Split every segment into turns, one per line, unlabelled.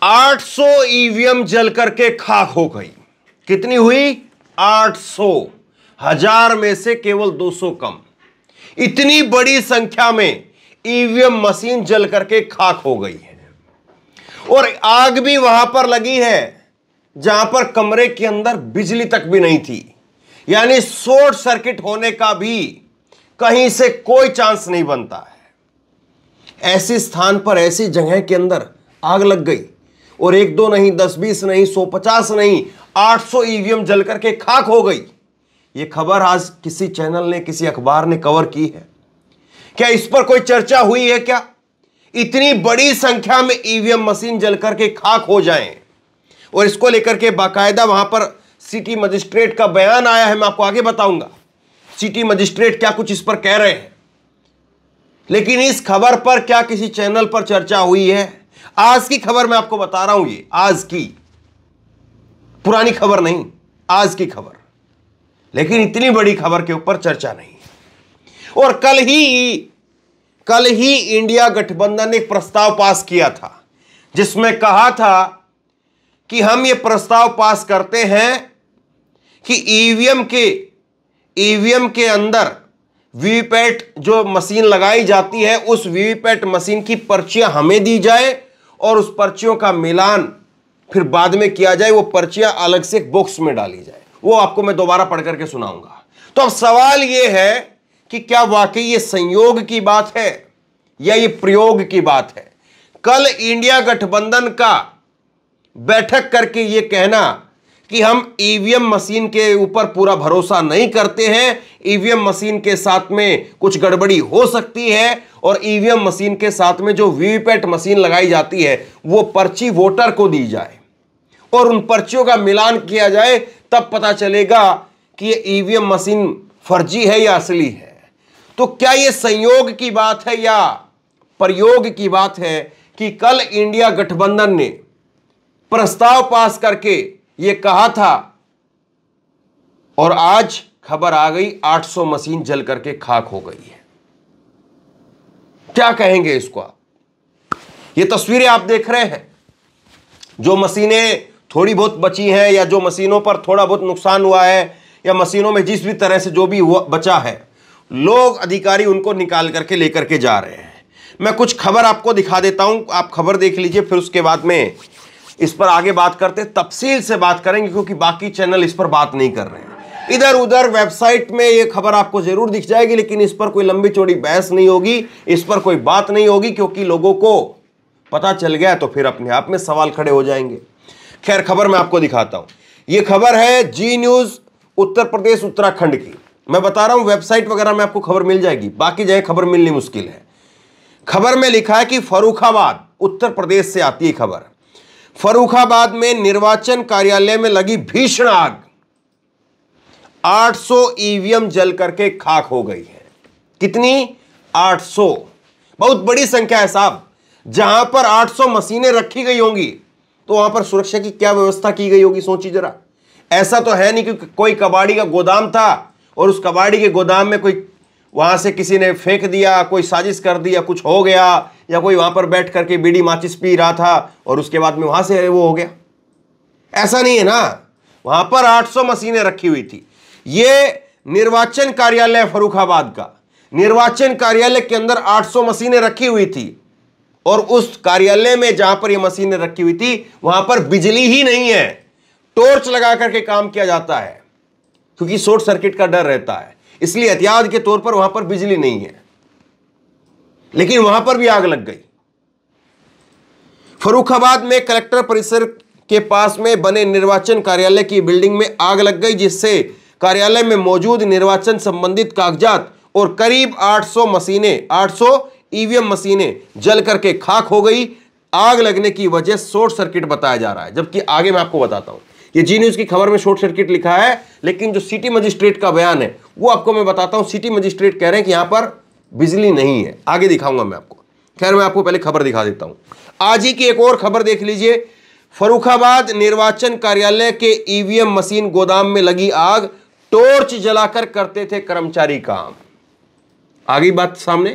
800 EVM जल करके खाक हो गई। कितनी हुई? 800। 1000 में से केवल 200 कम। इतनी बड़ी संख्या में ईवीएम मशीन जल करके खाक हो गई है और आग भी वहां पर लगी है जहां पर कमरे के अंदर बिजली तक भी नहीं थी। यानी शॉर्ट सर्किट होने का भी कहीं से कोई चांस नहीं बनता है। ऐसे स्थान पर, ऐसी जगह के अंदर आग लग गई और 1 2 नहीं, 10 20 नहीं, 150 नहीं, 800 ईवीएम जल करके खाक हो गई। यह खबर आज किसी चैनल ने, किसी अखबार ने कवर की है क्या? इस पर कोई चर्चा हुई है क्या? इतनी बड़ी संख्या में ईवीएम मशीन जल करके खाक हो जाएं और इसको लेकर के बाकायदा वहां पर सिटी मजिस्ट्रेट का बयान आया है। मैं आपको आगे बताऊंगा सिटी मजिस्ट्रेट क्या कुछ इस पर कह रहे हैं। लेकिन इस खबर पर क्या किसी चैनल पर चर्चा हुई है? आज की खबर मैं आपको बता रहा हूं, ये आज की, पुरानी खबर नहीं, आज की खबर। लेकिन इतनी बड़ी खबर के ऊपर चर्चा नहीं। और कल ही इंडिया गठबंधन ने एक प्रस्ताव पास किया था जिसमें कहा था कि हम ये प्रस्ताव पास करते हैं कि ईवीएम के अंदर वीवीपैट जो मशीन लगाई जाती है, उस वीवीपैट मशीन की पर्चियां हमें दी जाए और उस पर्चियों का मिलान फिर बाद में किया जाए। वो पर्चियां अलग से एक बॉक्स में डाली जाए। वो आपको मैं दोबारा पढ़ करके सुनाऊंगा। तो अब सवाल यह है कि क्या वाकई ये संयोग की बात है या ये प्रयोग की बात है? कल इंडिया गठबंधन का बैठक करके ये कहना कि हम ईवीएम मशीन के ऊपर पूरा भरोसा नहीं करते हैं, ईवीएम मशीन के साथ में कुछ गड़बड़ी हो सकती है और ईवीएम मशीन के साथ में जो वीवीपैट मशीन लगाई जाती है वो पर्ची वोटर को दी जाए और उन पर्चियों का मिलान किया जाए, तब पता चलेगा कि ये ईवीएम मशीन फर्जी है या असली है। तो क्या यह संयोग की बात है या प्रयोग की बात है कि कल इंडिया गठबंधन ने प्रस्ताव पास करके यह कहा था और आज खबर आ गई 800 मशीन जल करके खाक हो गई है? क्या कहेंगे इसको आप? ये तस्वीरें आप देख रहे हैं, जो मशीनें थोड़ी बहुत बची हैं या जो मशीनों पर थोड़ा बहुत नुकसान हुआ है या मशीनों में जिस भी तरह से जो भी हुआ बचा है, लोग, अधिकारी उनको निकाल करके लेकर के जा रहे हैं। मैं कुछ खबर आपको दिखा देता हूं, आप खबर देख लीजिए, फिर उसके बाद में इस पर आगे बात करते, तफसील से बात करेंगे, क्योंकि बाकी चैनल इस पर बात नहीं कर रहे हैं। इधर उधर वेबसाइट में ये खबर आपको जरूर दिख जाएगी, लेकिन इस पर कोई लंबी चौड़ी बहस नहीं होगी, इस पर कोई बात नहीं होगी, क्योंकि लोगों को पता चल गया तो फिर अपने आप में सवाल खड़े हो जाएंगे। खैर, खबर मैं आपको दिखाता हूं। यह खबर है जी न्यूज उत्तर प्रदेश उत्तराखंड की। मैं बता रहा हूं वेबसाइट वगैरह में आपको खबर मिल जाएगी, बाकी जगह खबर मिलनी मुश्किल है। खबर में लिखा है कि फर्रुखाबाद, उत्तर प्रदेश से आती है खबर। फर्रुखाबाद में निर्वाचन कार्यालय में लगी भीषण आग, 800 ईवीएम जल करके खाक हो गई है। कितनी? 800। बहुत बड़ी संख्या है साहब। जहां पर 800 मशीनें रखी गई होंगी तो वहां पर सुरक्षा की क्या व्यवस्था की गई होगी, सोचिए जरा। ऐसा तो है नहीं कि कोई कबाड़ी का गोदाम था और उस कबाड़ी के गोदाम में कोई वहां से किसी ने फेंक दिया, कोई साजिश कर दी या कुछ हो गया, या कोई वहां पर बैठ करके बीड़ी माचिस पी रहा था और उसके बाद में वहां से वो हो गया। ऐसा नहीं है ना। वहां पर 800 मशीनें रखी हुई थी। ये निर्वाचन कार्यालय फर्रुखाबाद का, निर्वाचन कार्यालय के अंदर 800 मशीनें रखी हुई थी और उस कार्यालय में जहां पर ये मशीनें रखी हुई थी वहां पर बिजली ही नहीं है। टॉर्च लगा करके काम किया जाता है क्योंकि शॉर्ट सर्किट का डर रहता है, इसलिए एहतियात के तौर पर वहां पर बिजली नहीं है। लेकिन वहां पर भी आग लग गई। फर्रुखाबाद में कलेक्टर परिसर के पास में बने निर्वाचन कार्यालय की बिल्डिंग में आग लग गई, जिससे कार्यालय में मौजूद निर्वाचन संबंधित कागजात और करीब 800 ईवीएम मशीनें जल करके खाक हो गई। आग लगने की वजह शॉर्ट सर्किट बताया जा रहा है, जबकि आगे मैं आपको बताता हूं। ये जी न्यूज की खबर में शॉर्ट सर्किट लिखा है, लेकिन जो सिटी मजिस्ट्रेट का बयान है वो आपको मैं बताता हूं। सिटी मजिस्ट्रेट कह रहे हैं कि यहां पर बिजली नहीं है, आगे दिखाऊंगा मैं आपको। खैर, मैं आपको पहले खबर दिखा देता हूं। आज ही की एक और खबर देख लीजिए। फर्रुखाबाद निर्वाचन कार्यालय के ईवीएम मशीन गोदाम में लगी आग, टॉर्च जलाकर करते थे कर्मचारी काम। आ गई बात सामने।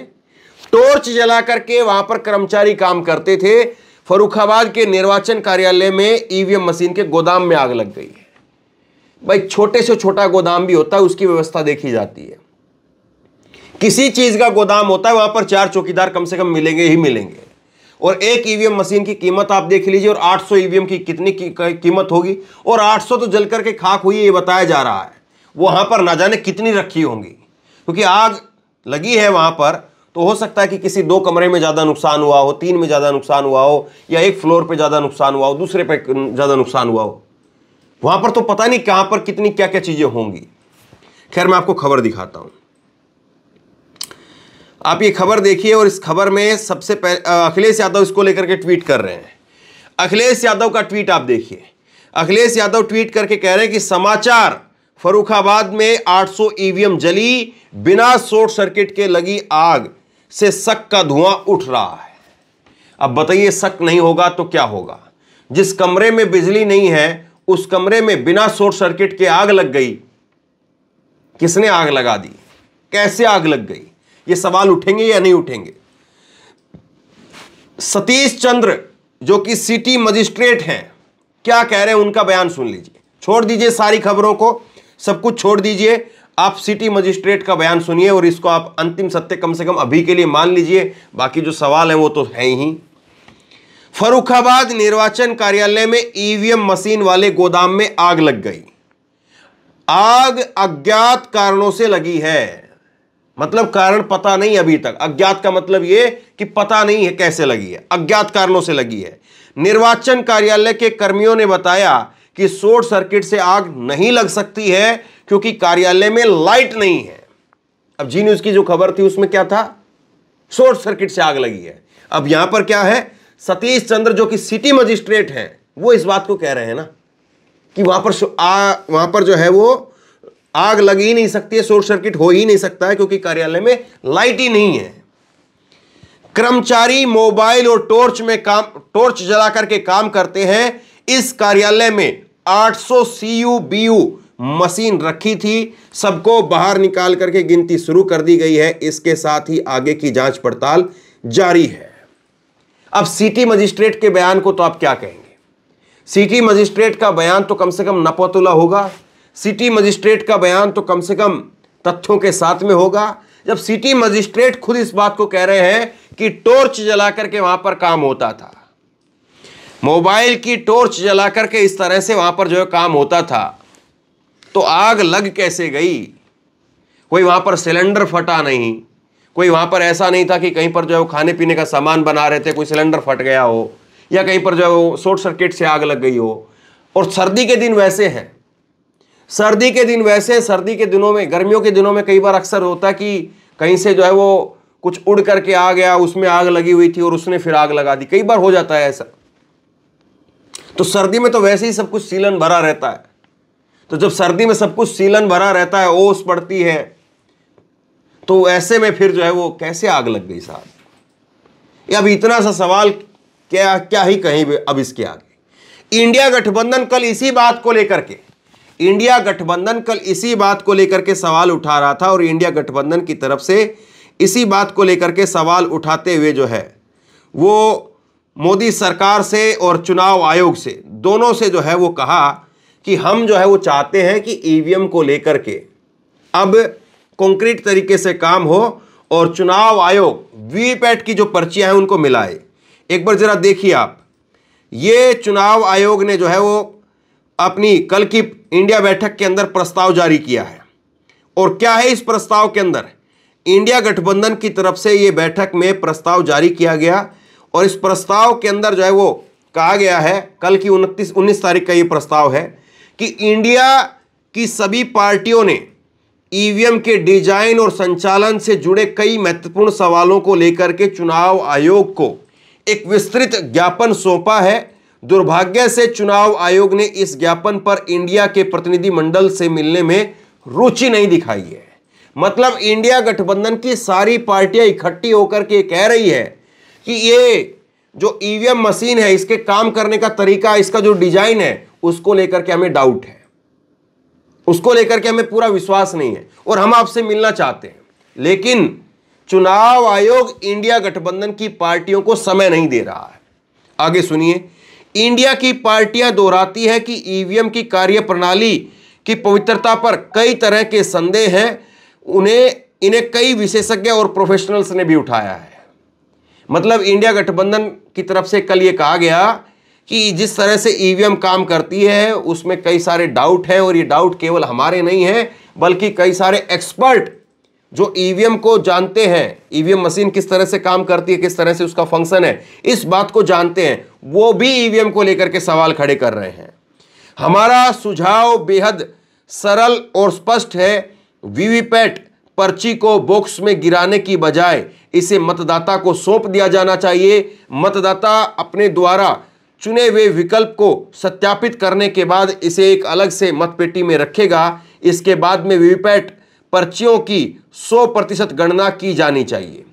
टॉर्च जला करके वहां पर कर्मचारी काम करते थे। फर्रुखाबाद के निर्वाचन कार्यालय में ईवीएम मशीन के गोदाम में आग लग गई है। भाई छोटे से छोटा गोदाम भी होता है, उसकी व्यवस्था देखी जाती है। किसी चीज का गोदाम होता है, वहां पर 4 चौकीदार कम से कम मिलेंगे ही मिलेंगे। और एक ईवीएम मशीन की कीमत आप देख लीजिए, और 800 ईवीएम की कितनी कीमत होगी, और 800 तो जल करके खाक हुई है ये बताया जा रहा है। वहां पर ना जाने कितनी रखी होंगी, क्योंकि आग लगी है वहां पर, तो हो सकता है कि किसी 2 कमरे में ज्यादा नुकसान हुआ हो, 3 में ज्यादा नुकसान हुआ हो, या एक फ्लोर पे ज्यादा नुकसान हुआ हो, दूसरे पे ज्यादा नुकसान हुआ हो। वहां पर तो पता नहीं कहां पर कितनी क्या क्या चीजें होंगी। खैर मैं आपको खबर दिखाता हूं, आप ये खबर देखिए। और इस खबर में सबसे पहले अखिलेश यादव इसको लेकर के ट्वीट कर रहे हैं। अखिलेश यादव का ट्वीट आप देखिए। अखिलेश यादव ट्वीट करके कह रहे हैं कि समाचार, फर्रुखाबाद में 800 ईवीएम जली, बिना शॉर्ट सर्किट के लगी आग से शक का धुआं उठ रहा है। अब बताइए, शक नहीं होगा तो क्या होगा? जिस कमरे में बिजली नहीं है उस कमरे में बिना शॉर्ट सर्किट के आग लग गई। किसने आग लगा दी? कैसे आग लग गई? ये सवाल उठेंगे या नहीं उठेंगे? सतीश चंद्र जो कि सिटी मजिस्ट्रेट हैं, क्या कह रहे हैं उनका बयान सुन लीजिए। छोड़ दीजिए सारी खबरों को, सब कुछ छोड़ दीजिए, आप सिटी मजिस्ट्रेट का बयान सुनिए और इसको आप अंतिम सत्य कम से कम अभी के लिए मान लीजिए। बाकी जो सवाल है वो तो है ही। फर्रुखाबाद निर्वाचन कार्यालय में ईवीएम मशीन वाले गोदाम में आग लग गई। आग अज्ञात कारणों से लगी है, मतलब कारण पता नहीं अभी तक। अज्ञात का मतलब यह कि पता नहीं है कैसे लगी है, अज्ञात कारणों से लगी है। निर्वाचन कार्यालय के कर्मियों ने बताया कि शॉर्ट सर्किट से आग नहीं लग सकती है क्योंकि कार्यालय में लाइट नहीं है। अब जी न्यूज की जो खबर थी उसमें क्या था? शॉर्ट सर्किट से आग लगी है। अब यहां पर क्या है? सतीश चंद्र जो कि सिटी मजिस्ट्रेट हैं, वो इस बात को कह रहे हैं ना कि वहां पर जो है वो आग लग ही नहीं सकती है, शॉर्ट सर्किट हो ही नहीं सकता है क्योंकि कार्यालय में लाइट ही नहीं है। कर्मचारी मोबाइल और टॉर्च जला करके काम करते हैं। इस कार्यालय में 800 CUBU मशीन रखी थी, सबको बाहर निकाल करके गिनती शुरू कर दी गई है। इसके साथ ही आगे की जांच पड़ताल जारी है। अब सिटी मजिस्ट्रेट के बयान को तो आप क्या कहेंगे? सिटी मजिस्ट्रेट का बयान तो कम से कम नपतुला होगा। सिटी मजिस्ट्रेट का बयान तो कम से कम तथ्यों के साथ में होगा। जब सिटी मजिस्ट्रेट खुद इस बात को कह रहे हैं कि टॉर्च जला करके वहां पर काम होता था, मोबाइल की टॉर्च जला करके इस तरह से वहां पर जो है काम होता था, तो आग लग कैसे गई? कोई वहां पर सिलेंडर फटा नहीं, कोई वहां पर ऐसा नहीं था कि कहीं पर जो है वो खाने पीने का सामान बना रहे थे, कोई सिलेंडर फट गया हो, या कहीं पर जो है वो शॉर्ट सर्किट से आग लग गई हो। और सर्दी के दिन वैसे हैं, सर्दी के दिन वैसे, सर्दी के दिनों में, गर्मियों के दिनों में कई बार अक्सर होता है कि कहीं से जो है वो कुछ उड़ करके आ गया, उसमें आग लगी हुई थी और उसने फिर आग लगा दी। कई बार हो जाता है ऐसा। तो सर्दी में तो वैसे ही सब कुछ सीलन भरा रहता है, तो जब सर्दी में सब कुछ सीलन भरा रहता है, ओस पड़ती है, तो ऐसे में फिर जो है वो कैसे आग लग गई साहब? अब इतना सा सवाल क्या ही कहीं अब इसके आगे। इंडिया गठबंधन कल इसी बात को लेकर के सवाल उठा रहा था, और इंडिया गठबंधन की तरफ से इसी बात को लेकर के सवाल उठाते हुए जो है वो मोदी सरकार से और चुनाव आयोग से, दोनों से जो है वो कहा कि हम जो है वो चाहते हैं कि ईवीएम को लेकर के अब कॉन्क्रीट तरीके से काम हो और चुनाव आयोग वीवीपैट की जो पर्चियां हैं उनको मिलाए। एक बार जरा देखिए आप, ये चुनाव आयोग ने जो है वो अपनी कल की इंडिया बैठक के अंदर प्रस्ताव जारी किया है। और क्या है इस प्रस्ताव के अंदर? इंडिया गठबंधन की तरफ से ये बैठक में प्रस्ताव जारी किया गया, और इस प्रस्ताव के अंदर जो है वो कहा गया है, कल की 19 तारीख का ये प्रस्ताव है कि इंडिया की सभी पार्टियों ने ईवीएम के डिजाइन और संचालन से जुड़े कई महत्वपूर्ण सवालों को लेकर के चुनाव आयोग को एक विस्तृत ज्ञापन सौंपा है। दुर्भाग्य से चुनाव आयोग ने इस ज्ञापन पर इंडिया के प्रतिनिधि मंडल से मिलने में रुचि नहीं दिखाई है। मतलब इंडिया गठबंधन की सारी पार्टियां इकट्ठी होकर के कह रही है कि ये जो ईवीएम मशीन है, इसके काम करने का तरीका, इसका जो डिजाइन है, उसको लेकर के हमें डाउट है, उसको लेकर के हमें पूरा विश्वास नहीं है, और हम आपसे मिलना चाहते हैं। लेकिन चुनाव आयोग इंडिया गठबंधन की पार्टियों को समय नहीं दे रहा है। आगे सुनिए, इंडिया की पार्टियां दोहराती है कि ईवीएम की कार्यप्रणाली की पवित्रता पर कई तरह के संदेह हैं। इन्हें कई विशेषज्ञ और प्रोफेशनल्स ने भी उठाया है। मतलब इंडिया गठबंधन की तरफ से कल यह कहा गया कि जिस तरह से ईवीएम काम करती है उसमें कई सारे डाउट है, और ये डाउट केवल हमारे नहीं है बल्कि कई सारे एक्सपर्ट जो ईवीएम को जानते हैं, ईवीएम मशीन किस तरह से काम करती है, किस तरह से उसका फंक्शन है, इस बात को जानते हैं, वो भी ईवीएम को लेकर के सवाल खड़े कर रहे हैं। हमारा सुझाव बेहद सरल और स्पष्ट है। वीवीपैट पर्ची को बॉक्स में गिराने की बजाय इसे मतदाता को सौंप दिया जाना चाहिए। मतदाता अपने द्वारा चुने हुए विकल्प को सत्यापित करने के बाद इसे एक अलग से मतपेटी में रखेगा। इसके बाद में वीवीपैट पर्चियों की 100% गणना की जानी चाहिए।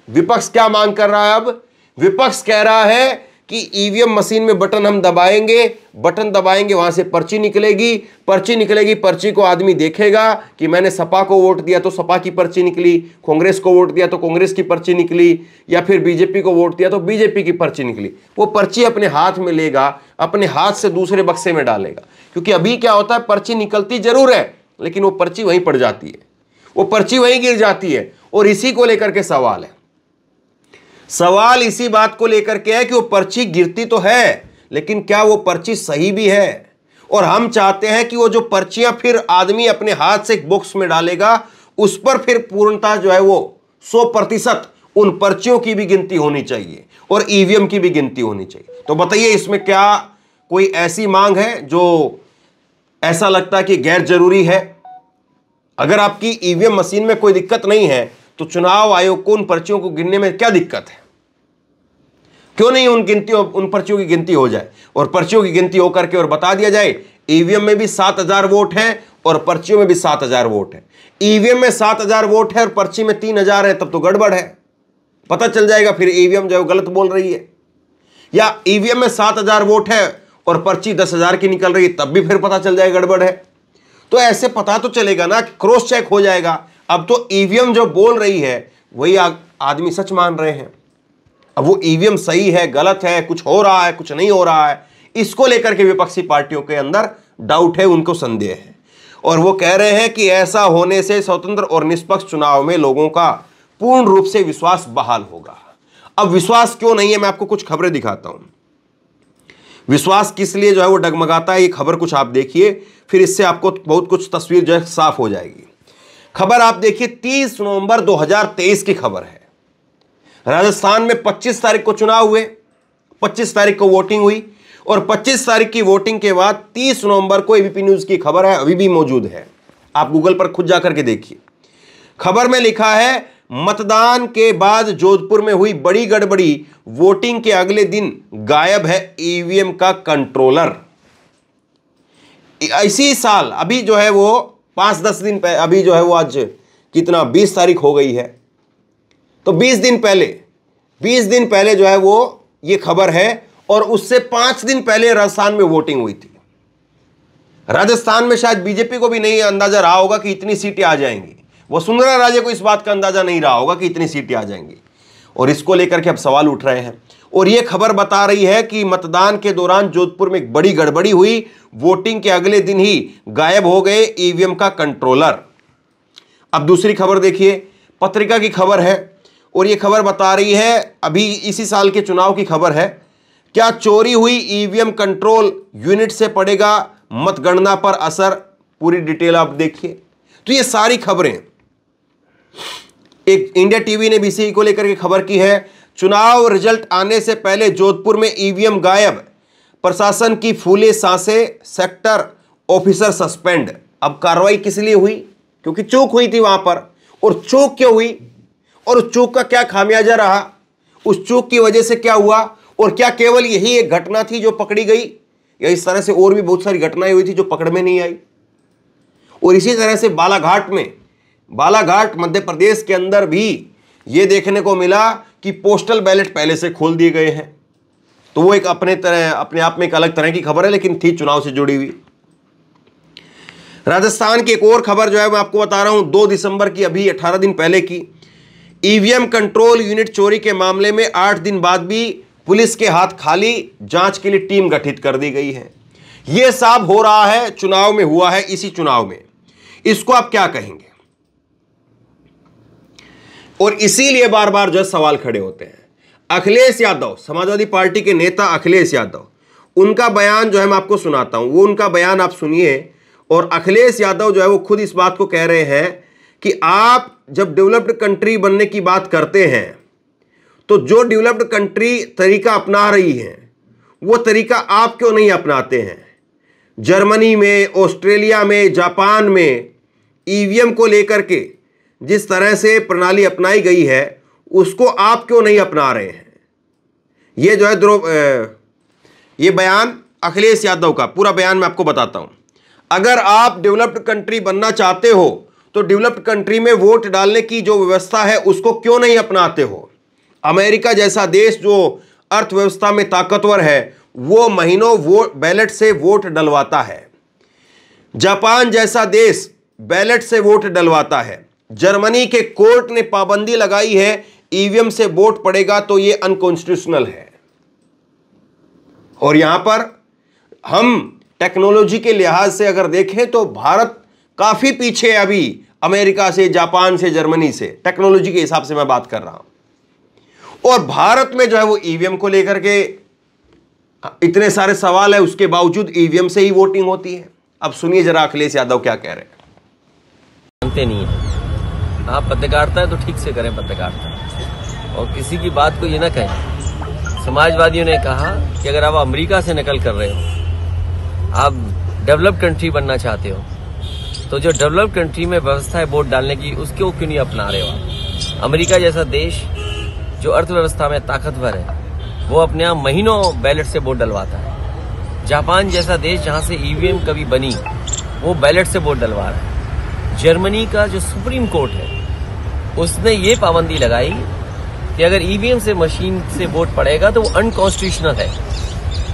विपक्ष क्या मांग कर रहा है? अब विपक्ष कह रहा है कि ईवीएम मशीन में बटन हम दबाएंगे, बटन दबाएंगे, वहां से पर्ची निकलेगी, पर्ची निकलेगी, पर्ची को आदमी देखेगा कि मैंने सपा को वोट दिया तो सपा की पर्ची निकली, कांग्रेस को वोट दिया तो कांग्रेस की पर्ची निकली, या फिर बीजेपी को वोट दिया तो बीजेपी की पर्ची निकली। वो पर्ची अपने हाथ में लेगा, अपने हाथ से दूसरे बक्से में डालेगा। क्योंकि अभी क्या होता है, पर्ची निकलती जरूर है लेकिन वो पर्ची वहीं पड़ जाती है, वो पर्ची वहीं गिर जाती है। और इसी को लेकर के सवाल है। सवाल इसी बात को लेकर के है कि वो पर्ची गिरती तो है लेकिन क्या वो पर्ची सही भी है? और हम चाहते हैं कि वो जो पर्चियां फिर आदमी अपने हाथ से एक बॉक्स में डालेगा उस पर फिर पूर्णता जो है वो 100% उन पर्चियों की भी गिनती होनी चाहिए और ईवीएम की भी गिनती होनी चाहिए। तो बताइए, इसमें क्या कोई ऐसी मांग है जो ऐसा लगता है कि गैर जरूरी है? अगर आपकी ईवीएम मशीन में कोई दिक्कत नहीं है तो चुनाव आयोग को उन पर्चियों को गिनने में क्या दिक्कत है? क्यों नहीं उन पर्चियों की गिनती हो जाए और पर्चियों की गिनती होकर के और बता दिया जाए ईवीएम में भी 7000 वोट है और पर्चियों में भी 7000 वोट है। ईवीएम में 7000 वोट है और पर्ची में 3000 है, तब तो गड़बड़ है, पता चल जाएगा फिर ईवीएम जो है गलत बोल रही है। या ईवीएम में 7000 वोट है और पर्ची 10,000 की निकल रही है, तब भी फिर पता चल जाएगा गड़बड़ है। तो ऐसे पता तो चलेगा ना, क्रॉस चेक हो जाएगा। अब तो ईवीएम जो बोल रही है वही आदमी सच मान रहे हैं। अब वो ईवीएम सही है, गलत है, कुछ हो रहा है, कुछ नहीं हो रहा है, इसको लेकर के विपक्षी पार्टियों के अंदर डाउट है, उनको संदेह है। और वो कह रहे हैं कि ऐसा होने से स्वतंत्र और निष्पक्ष चुनाव में लोगों का पूर्ण रूप से विश्वास बहाल होगा। अब विश्वास क्यों नहीं है, मैं आपको कुछ खबरें दिखाता हूं। विश्वास किस लिए जो है वो डगमगाता है, ये खबर कुछ आप देखिए, फिर इससे आपको बहुत कुछ तस्वीर जो है साफ हो जाएगी। खबर आप देखिए, 30 नवंबर 2023 की खबर है। राजस्थान में 25 तारीख को चुनाव हुए, 25 तारीख को वोटिंग हुई और 25 तारीख की वोटिंग के बाद 30 नवंबर को एबीपी न्यूज की खबर है, अभी भी मौजूद है, आप गूगल पर खुद जाकर के देखिए। खबर में लिखा है, मतदान के बाद जोधपुर में हुई बड़ी गड़बड़ी, वोटिंग के अगले दिन गायब है ईवीएम का कंट्रोलर। इसी साल अभी जो है वो 5-10 दिन पहले, अभी जो है वो आज कितना 20 तारीख हो गई है, तो 20 दिन पहले जो है वो ये खबर है। और उससे 5 दिन पहले राजस्थान में वोटिंग हुई थी। राजस्थान में शायद बीजेपी को भी नहीं अंदाजा रहा होगा कि इतनी सीटें आ जाएंगी, वसुंधरा राजे को इस बात का अंदाजा नहीं रहा होगा कि इतनी सीटें आ जाएंगी, और इसको लेकर के अब सवाल उठ रहे हैं। और यह खबर बता रही है कि मतदान के दौरान जोधपुर में एक बड़ी गड़बड़ी हुई, वोटिंग के अगले दिन ही गायब हो गए ईवीएम का कंट्रोलर। अब दूसरी खबर देखिए, पत्रिका की खबर है और यह खबर बता रही है, अभी इसी साल के चुनाव की खबर है, क्या चोरी हुई ईवीएम कंट्रोल यूनिट से पड़ेगा मतगणना पर असर? पूरी डिटेल आप देखिए। तो ये सारी खबरें, एक इंडिया टीवी ने भी इसी को लेकर के खबर की है, चुनाव रिजल्ट आने से पहले जोधपुर में ईवीएम गायब, प्रशासन की फूले सांसें, सेक्टर ऑफिसर सस्पेंड। अब कार्रवाई किस लिए हुई? क्योंकि चूक हुई थी वहां पर। और चूक क्यों हुई और उस चूक का क्या खामियाजा रहा? उस चूक की वजह से क्या हुआ? और क्या केवल यही एक घटना थी जो पकड़ी गई, या इस तरह से और भी बहुत सारी घटनाएं हुई थी जो पकड़ में नहीं आई? और इसी तरह से बालाघाट मध्य प्रदेश के अंदर भी यह देखने को मिला कि पोस्टल बैलेट पहले से खोल दिए गए हैं। तो वो एक अपने आप में एक अलग तरह की खबर है, लेकिन थी चुनाव से जुड़ी हुई। राजस्थान की एक और खबर जो है मैं आपको बता रहा हूं, 2 दिसंबर की, अभी 18 दिन पहले की। ईवीएम कंट्रोल यूनिट चोरी के मामले में 8 दिन बाद भी पुलिस के हाथ खाली, जांच के लिए टीम गठित कर दी गई है। यह सब हो रहा है, चुनाव में हुआ है। इसी चुनाव में इसको आप क्या कहेंगे? और इसीलिए बार बार जो सवाल खड़े होते हैं। अखिलेश यादव, समाजवादी पार्टी के नेता अखिलेश यादव, उनका बयान जो है मैं आपको सुनाता हूं, वो उनका बयान आप सुनिए। और अखिलेश यादव जो है वो खुद इस बात को कह रहे हैं कि आप जब डेवलप्ड कंट्री बनने की बात करते हैं तो जो डेवलप्ड कंट्री तरीका अपना रही है वो तरीका आप क्यों नहीं अपनाते हैं? जर्मनी में, ऑस्ट्रेलिया में, जापान में ईवीएम को लेकर के जिस तरह से प्रणाली अपनाई गई है उसको आप क्यों नहीं अपना रहे हैं? ये जो है ये बयान अखिलेश यादव का, पूरा बयान मैं आपको बताता हूं। अगर आप डेवलप्ड कंट्री बनना चाहते हो तो डेवलप्ड कंट्री में वोट डालने की जो व्यवस्था है उसको क्यों नहीं अपनाते हो? अमेरिका जैसा देश जो अर्थव्यवस्था में ताकतवर है वो महीनों बैलेट से वोट डलवाता है। जापान जैसा देश बैलेट से वोट डलवाता है। जर्मनी के कोर्ट ने पाबंदी लगाई है ईवीएम से वोट पड़ेगा तो यह अनकॉन्स्टिट्यूशनल है। और यहां पर हम टेक्नोलॉजी के लिहाज से अगर देखें तो भारत काफी पीछे है अभी अमेरिका से, जापान से, जर्मनी से, टेक्नोलॉजी के हिसाब से मैं बात कर रहा हूं। और भारत में जो है वो ईवीएम को लेकर के इतने सारे सवाल है, उसके बावजूद ईवीएम से ही वोटिंग होती है। अब सुनिए जरा अखिलेश यादव क्या कह रहे हैं।
जानते नहीं है, आप पत्रकारिता है तो ठीक से करें पत्रकारिता, और किसी की बात को ये ना कहें। समाजवादियों ने कहा कि अगर आप अमेरिका से नकल कर रहे हो, आप डेवलप्ड कंट्री बनना चाहते हो, तो जो डेवलप्ड कंट्री में व्यवस्था है वोट डालने की उसको क्यों नहीं अपना रहे हो आप? अमेरिका जैसा देश जो अर्थव्यवस्था में ताकतवर है वो अपने यहाँ महीनों बैलेट से वोट डलवाता है। जापान जैसा देश जहाँ से ईवीएम कभी बनी वो बैलेट से वोट डलवा रहा है। जर्मनी का जो सुप्रीम कोर्ट है उसने ये पाबंदी लगाई कि अगर ईवीएम से मशीन से वोट पड़ेगा तो वो अनकॉन्स्टिट्यूशनल है।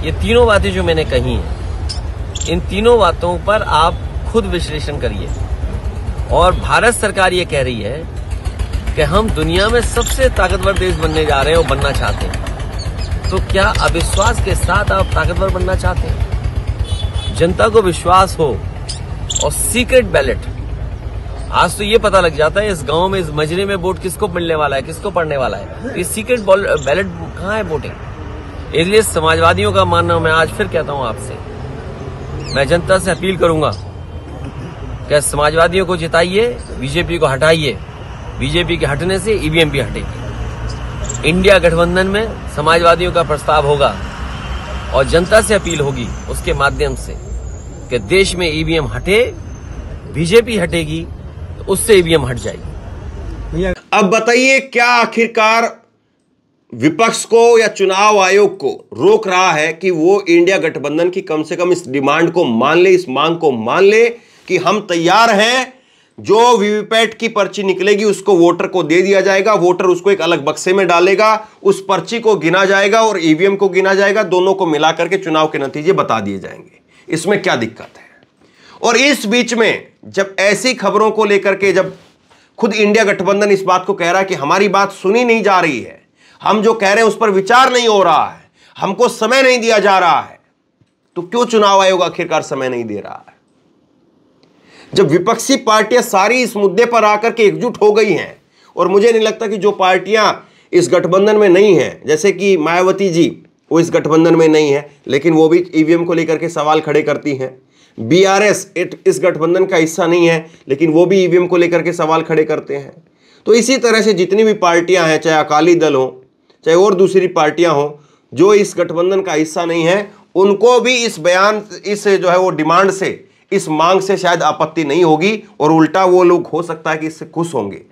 ये तीनों बातें जो मैंने कही हैं, इन तीनों बातों पर आप खुद विश्लेषण करिए। और भारत सरकार ये कह रही है कि हम दुनिया में सबसे ताकतवर देश बनने जा रहे हैं और बनना चाहते हैं। तो क्या अविश्वास के साथ आप ताकतवर बनना चाहते हैं? जनता को विश्वास हो और सीक्रेट बैलेट, आज तो ये पता लग जाता है इस गांव में, इस मजरे में वोट किसको मिलने वाला है, किसको पड़ने वाला है। ये सीक्रेट बैलेट कहाँ है वोटिंग? इसलिए समाजवादियों का मानना, मैं आज फिर कहता हूं आपसे, मैं जनता से अपील करूंगा कि समाजवादियों को जिताइए, बीजेपी को हटाइए। बीजेपी के हटने से ईवीएम भी हटेगी। इंडिया गठबंधन में समाजवादियों का प्रस्ताव होगा और जनता से अपील होगी उसके माध्यम से कि देश में ईवीएम हटे, बीजेपी हटेगी तो उससे ईवीएम हट जाएगी।
अब बताइए क्या आखिरकार विपक्ष को या चुनाव आयोग को रोक रहा है कि वो इंडिया गठबंधन की कम से कम इस डिमांड को मान ले, इस मांग को मान ले कि हम तैयार हैं, जो वीवीपैट की पर्ची निकलेगी उसको वोटर को दे दिया जाएगा, वोटर उसको एक अलग बक्से में डालेगा, उस पर्ची को गिना जाएगा और ईवीएम को गिना जाएगा, दोनों को मिलाकर के चुनाव के नतीजे बता दिए जाएंगे। इसमें क्या दिक्कत है? और इस बीच में जब ऐसी खबरों को लेकर के जब खुद इंडिया गठबंधन इस बात को कह रहा है कि हमारी बात सुनी नहीं जा रही है, हम जो कह रहे हैं उस पर विचार नहीं हो रहा है, हमको समय नहीं दिया जा रहा है, तो क्यों चुनाव आयोग आखिरकार समय नहीं दे रहा है? जब विपक्षी पार्टियां सारी इस मुद्दे पर आकर के एकजुट हो गई हैं, और मुझे नहीं लगता कि जो पार्टियां इस गठबंधन में नहीं हैं, जैसे कि मायावती जी वो इस गठबंधन में नहीं है लेकिन वो भी ईवीएम को लेकर के सवाल खड़े करती हैं, बीआरएस इस गठबंधन का हिस्सा नहीं है लेकिन वो भी ईवीएम को लेकर के सवाल खड़े करते हैं। तो इसी तरह से जितनी भी पार्टियां हैं, चाहे अकाली दल हो, चाहे और दूसरी पार्टियां हो, जो इस गठबंधन का हिस्सा नहीं है, उनको भी इस बयान, इस जो है वो डिमांड से, इस मांग से शायद आपत्ति नहीं होगी, और उल्टा वो लोग हो सकता है कि इससे खुश होंगे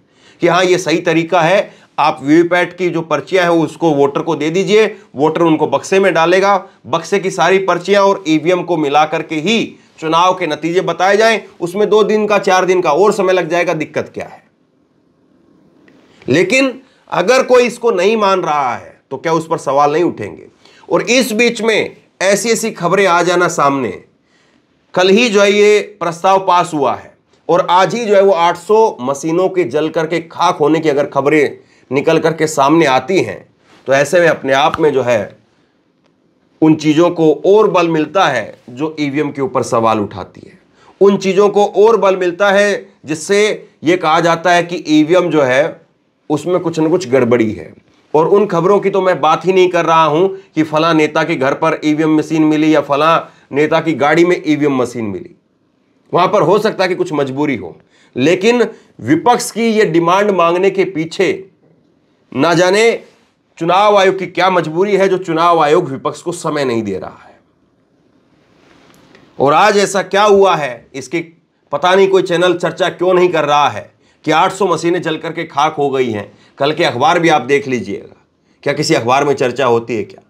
कि हाँ ये सही तरीका है, आप वीवीपैट की जो पर्चियां हैं उसको वोटर को दे दीजिए, वोटर उनको बक्से में डालेगा, बक्से की सारी पर्चियां और ईवीएम को मिलाकर के ही चुनाव के नतीजे बताए जाएं, उसमें 2 दिन का 4 दिन का और समय लग जाएगा, दिक्कत क्या है? लेकिन अगर कोई इसको नहीं मान रहा है तो क्या उस पर सवाल नहीं उठेंगे? और इस बीच में ऐसी ऐसी खबरें आ जाना सामने, कल ही जो है ये प्रस्ताव पास हुआ है और आज ही जो है वो 800 मशीनों के जल करके खाक होने की अगर खबरें निकल करके सामने आती हैं तो ऐसे में अपने आप में जो है उन चीजों को और बल मिलता है जो ईवीएम के ऊपर सवाल उठाती है, उन चीजों को और बल मिलता है जिससे यह कहा जाता है कि ईवीएम जो है उसमें कुछ न कुछ गड़बड़ी है। और उन खबरों की तो मैं बात ही नहीं कर रहा हूं कि फलां नेता के घर पर ईवीएम मशीन मिली या फलां नेता की गाड़ी में ईवीएम मशीन मिली। वहां पर हो सकता है कि कुछ मजबूरी हो, लेकिन विपक्ष की यह डिमांड मांगने के पीछे ना जाने चुनाव आयोग की क्या मजबूरी है, जो चुनाव आयोग विपक्ष को समय नहीं दे रहा है। और आज ऐसा क्या हुआ है, इसकी पता नहीं कोई चैनल चर्चा क्यों नहीं कर रहा है कि 800 मशीनें जल करके खाक हो गई हैं। कल के अखबार भी आप देख लीजिएगा, क्या किसी अखबार में चर्चा होती है क्या?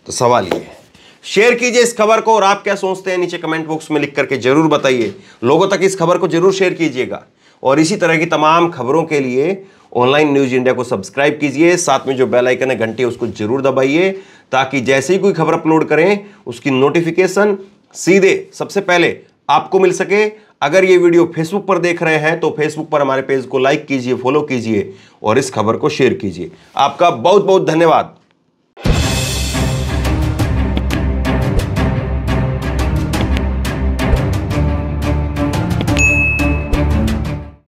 तो सवाल ये है। शेयर कीजिए इस खबर को, और आप क्या सोचते हैं नीचे कमेंट बॉक्स में लिख करके जरूर बताइए। लोगों तक इस खबर को जरूर शेयर कीजिएगा, और इसी तरह की तमाम खबरों के लिए ऑनलाइन न्यूज इंडिया को सब्सक्राइब कीजिए। साथ में जो बेल आइकन है घंटी उसको जरूर दबाइए, ताकि जैसे ही कोई खबर अपलोड करें उसकी नोटिफिकेशन सीधे सबसे पहले आपको मिल सके। अगर ये वीडियो फेसबुक पर देख रहे हैं तो फेसबुक पर हमारे पेज को लाइक कीजिए, फॉलो कीजिए और इस खबर को शेयर कीजिए। आपका बहुत बहुत धन्यवाद।